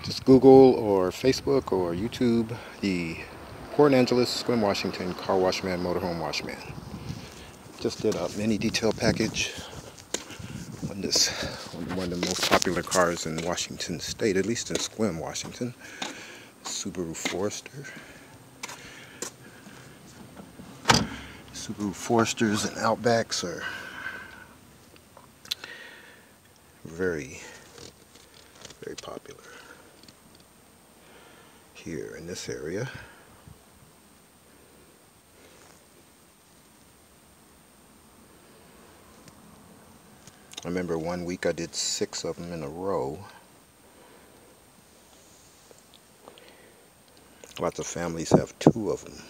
Just Google or Facebook or YouTube the Port Angeles, Sequim, Washington car wash man, motorhome wash man. Just did a mini detail package on this one of the most popular cars in Washington State, at least in Sequim, Washington. Subaru Foerster. Subaru Foersters and Outbacks are very popular here in this area. I remember one week I did 6 of them in a row. Lots of families have 2 of them.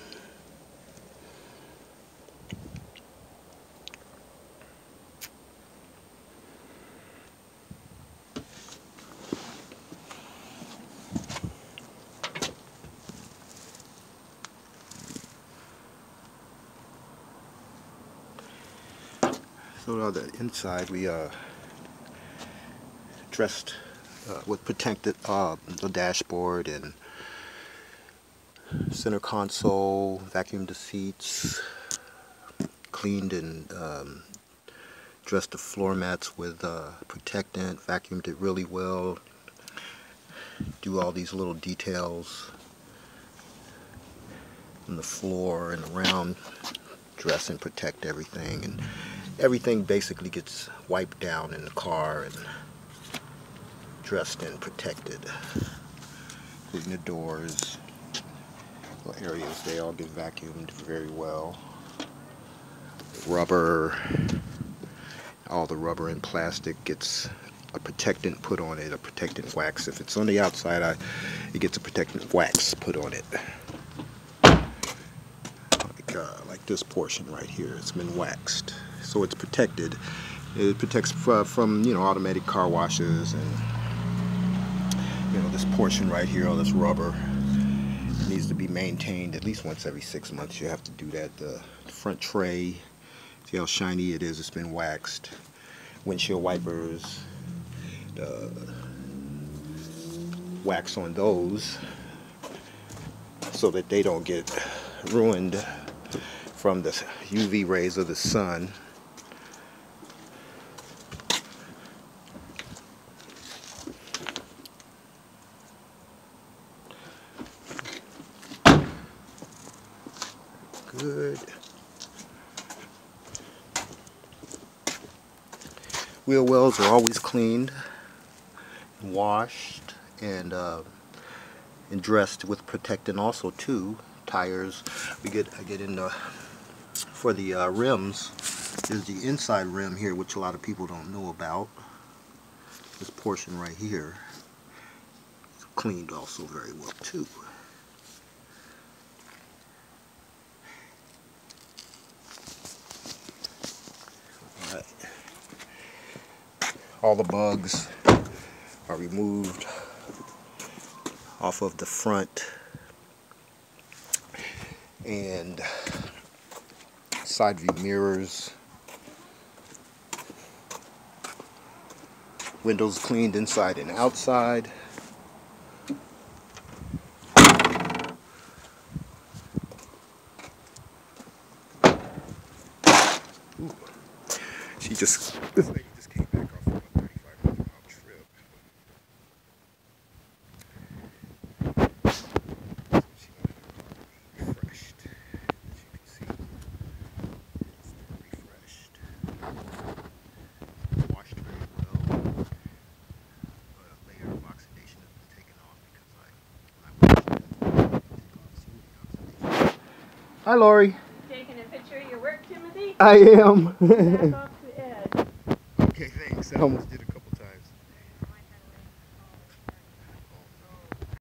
So on the inside we dressed with Protectant the dashboard and center console, vacuumed the seats, cleaned and dressed the floor mats with Protectant, vacuumed it really well, do all these little details on the floor and around, dress and protect everything, and everything basically gets wiped down in the car and dressed and protected, including the doors, little areas. They all get vacuumed very well. Rubber, all the rubber and plastic gets a protectant put on it, a protectant wax. If it's on the outside, it gets a protectant wax put on it. Like this portion right here, it's been waxed, so it's protected. It protects from automatic car washes, and this portion right here, all this rubber, needs to be maintained at least once every 6 months. You have to do that. The front tray, see how shiny it is, it's been waxed. Windshield wipers, the wax on those so that they don't get ruined from the UV rays of the sun. Good. Wheel wells are always cleaned, washed, and dressed with Protectant also too. Tires, I get in the for the rims. There's the inside rim here, which a lot of people don't know about. This portion right here is cleaned also very well too. All the bugs are removed off of the front and side view mirrors. Windows cleaned inside and outside. Ooh. This lady just came back off of a 3,500-mile trip. She wanted to be refreshed. As you can see, it's refreshed. Washed very well. A layer of oxidation has been taken off because when I washed it. Hi, Lori. Taking a picture of your work, Timothy? I am. Back off to Ed. Okay, thanks. I almost did